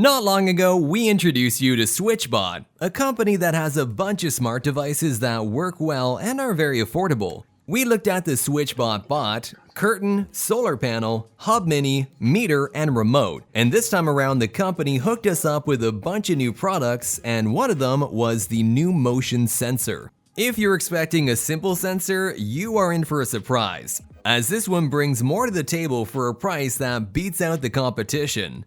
Not long ago, we introduced you to SwitchBot, a company that has a bunch of smart devices that work well and are very affordable. We looked at the SwitchBot Bot, curtain, solar panel, hub mini, meter, and remote, and this time around the company hooked us up with a bunch of new products, and one of them was the new motion sensor. If you're expecting a simple sensor, you are in for a surprise, as this one brings more to the table for a price that beats out the competition.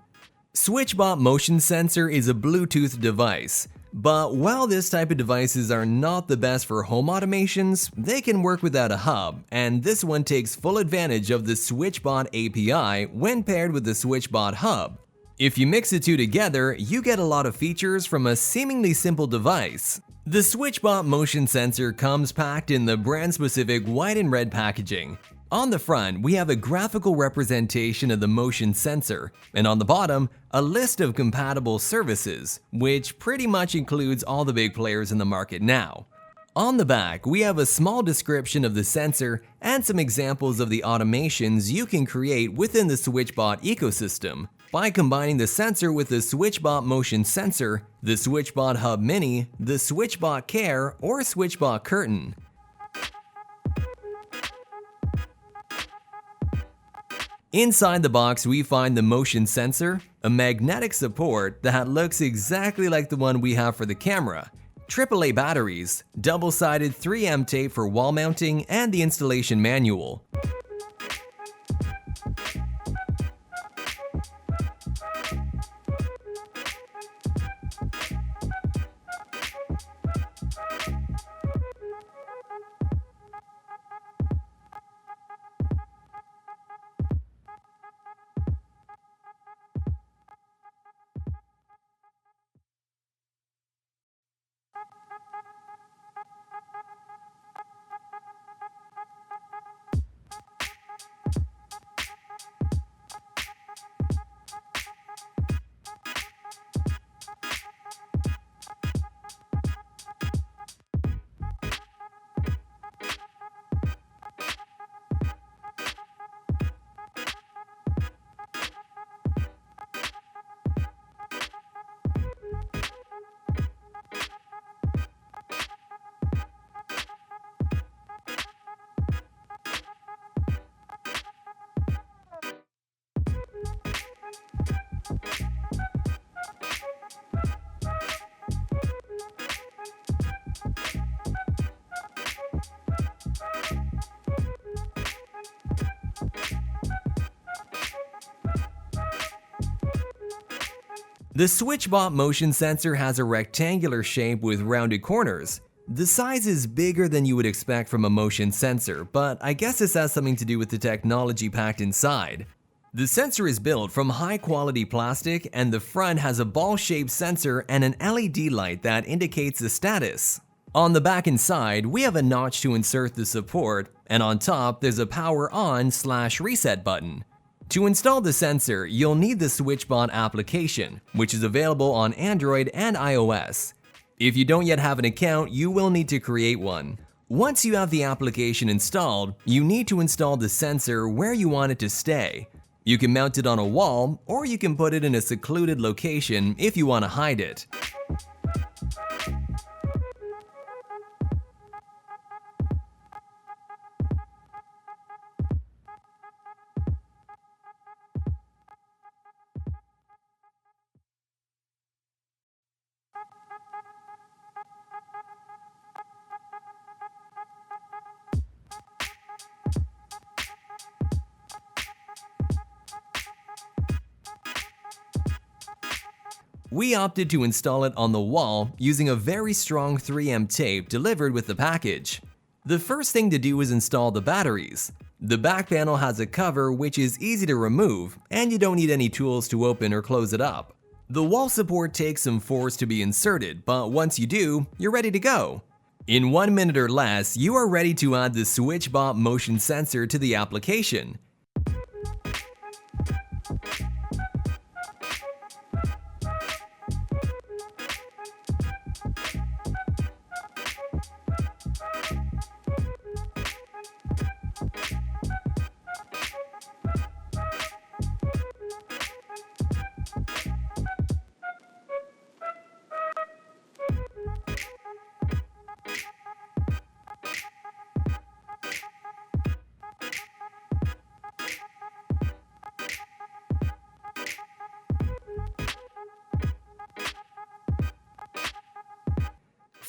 SwitchBot Motion Sensor is a Bluetooth device, but while this type of devices are not the best for home automations, they can work without a hub, and this one takes full advantage of the SwitchBot API when paired with the SwitchBot Hub. If you mix the two together, you get a lot of features from a seemingly simple device. The SwitchBot Motion Sensor comes packed in the brand-specific white and red packaging. On the front, we have a graphical representation of the motion sensor, and on the bottom, a list of compatible services, which pretty much includes all the big players in the market now. On the back, we have a small description of the sensor and some examples of the automations you can create within the SwitchBot ecosystem by combining the sensor with the SwitchBot Motion Sensor, the SwitchBot Hub Mini, the SwitchBot Care, or SwitchBot Curtain. Inside the box, we find the motion sensor, a magnetic support that looks exactly like the one we have for the camera, AAA batteries, double-sided 3M tape for wall mounting, and the installation manual. The SwitchBot Motion Sensor has a rectangular shape with rounded corners. The size is bigger than you would expect from a motion sensor, but I guess this has something to do with the technology packed inside. The sensor is built from high-quality plastic, and the front has a ball-shaped sensor and an LED light that indicates the status. On the back and side, we have a notch to insert the support, and on top there's a power on/reset button. To install the sensor, you'll need the SwitchBot application, which is available on Android and iOS. If you don't yet have an account, you will need to create one. Once you have the application installed, you need to install the sensor where you want it to stay. You can mount it on a wall, or you can put it in a secluded location if you want to hide it. We opted to install it on the wall using a very strong 3M tape delivered with the package. The first thing to do is install the batteries. The back panel has a cover which is easy to remove, and you don't need any tools to open or close it up. The wall support takes some force to be inserted, but once you do, you're ready to go. In 1 minute or less, you are ready to add the SwitchBot Motion Sensor to the application.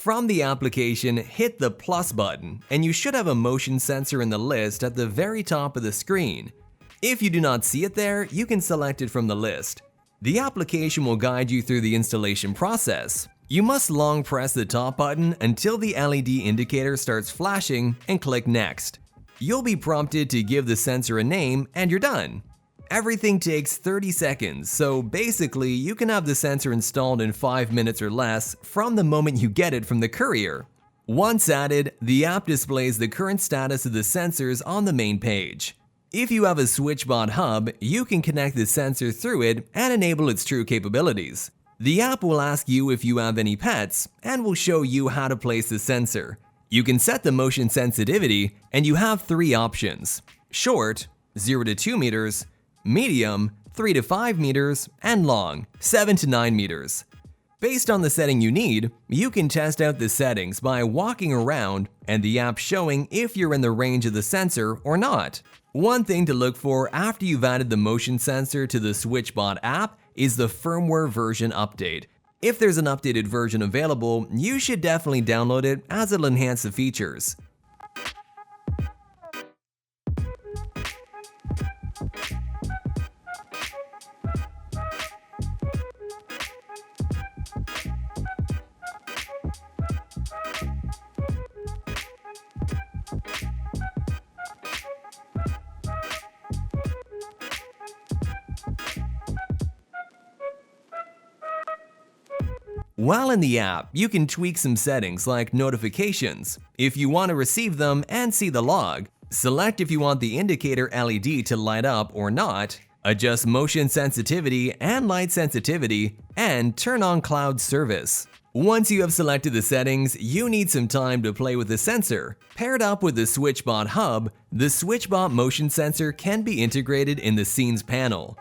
From the application, hit the plus button, and you should have a motion sensor in the list at the very top of the screen. If you do not see it there, you can select it from the list. The application will guide you through the installation process. You must long press the top button until the LED indicator starts flashing and click Next. You'll be prompted to give the sensor a name and you're done. Everything takes 30 seconds, so basically you can have the sensor installed in 5 minutes or less from the moment you get it from the courier. Once added, the app displays the current status of the sensors on the main page. If you have a SwitchBot Hub, you can connect the sensor through it and enable its true capabilities. The app will ask you if you have any pets and will show you how to place the sensor. You can set the motion sensitivity and you have 3 options: short, 0 to 2 meters, medium, 3 to 5 meters, and long, 7 to 9 meters. Based on the setting you need, you can test out the settings by walking around and the app showing if you're in the range of the sensor or not. One thing to look for after you've added the motion sensor to the SwitchBot app is the firmware version update. If there's an updated version available, you should definitely download it as it'll enhance the features. While in the app, you can tweak some settings like notifications, if you want to receive them and see the log. Select if you want the indicator LED to light up or not, adjust motion sensitivity and light sensitivity, and turn on cloud service. Once you have selected the settings, you need some time to play with the sensor. Paired up with the SwitchBot Hub, the SwitchBot Motion Sensor can be integrated in the Scenes panel.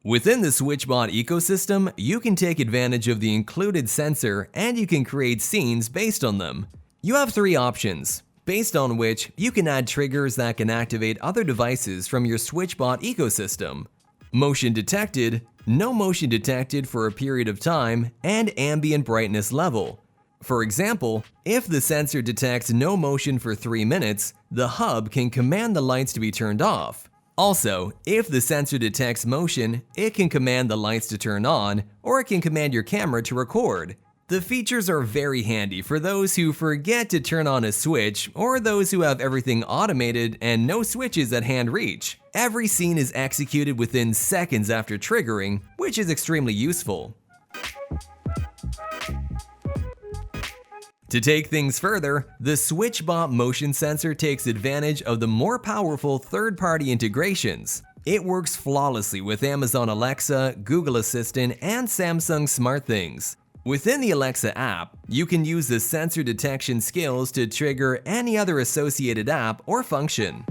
Within the SwitchBot ecosystem, you can take advantage of the included sensor and you can create scenes based on them. You have 3 options, based on which you can add triggers that can activate other devices from your SwitchBot ecosystem. Motion detected, no motion detected for a period of time, and ambient brightness level. For example, if the sensor detects no motion for 3 minutes, the hub can command the lights to be turned off. Also, if the sensor detects motion, it can command the lights to turn on, or it can command your camera to record. The features are very handy for those who forget to turn on a switch or those who have everything automated and no switches at hand reach. Every scene is executed within seconds after triggering, which is extremely useful. To take things further, the SwitchBot Motion Sensor takes advantage of the more powerful third-party integrations. It works flawlessly with Amazon Alexa, Google Assistant, and Samsung SmartThings. Within the Alexa app, you can use the sensor detection skills to trigger any other associated app or function.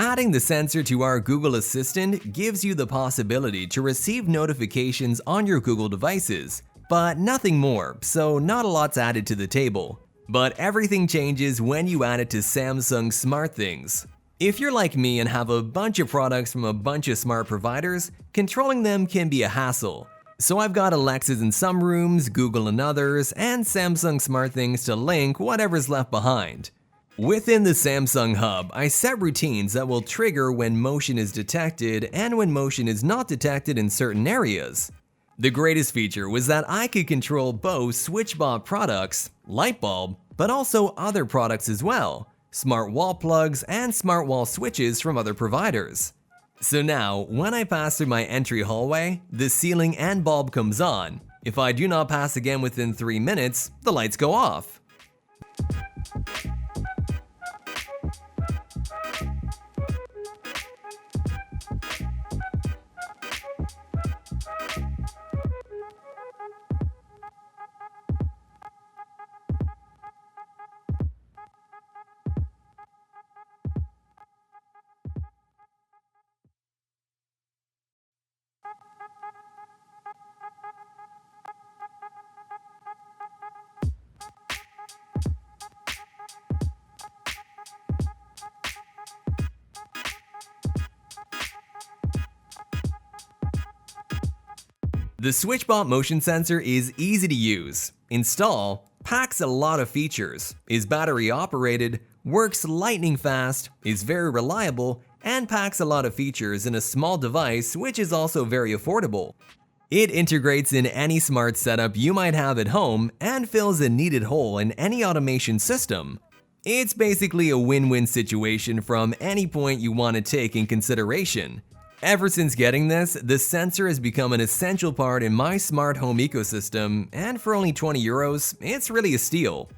Adding the sensor to our Google Assistant gives you the possibility to receive notifications on your Google devices, but nothing more, so not a lot's added to the table. But everything changes when you add it to Samsung SmartThings. If you're like me and have a bunch of products from a bunch of smart providers, controlling them can be a hassle. So I've got Alexas in some rooms, Google in others, and Samsung SmartThings to link whatever's left behind. Within the Samsung Hub, I set routines that will trigger when motion is detected and when motion is not detected in certain areas. The greatest feature was that I could control both SwitchBot products, light bulb, but also other products as well, smart wall plugs and smart wall switches from other providers. So now, when I pass through my entry hallway, the ceiling and bulb comes on. If I do not pass again within 3 minutes, the lights go off. The SwitchBot Motion Sensor is easy to use, install, packs a lot of features, is battery operated, works lightning fast, is very reliable, and packs a lot of features in a small device which is also very affordable. It integrates in any smart setup you might have at home and fills a needed hole in any automation system. It's basically a win-win situation from any point you want to take in consideration. Ever since getting this, the sensor has become an essential part in my smart home ecosystem, and for only €20, it's really a steal.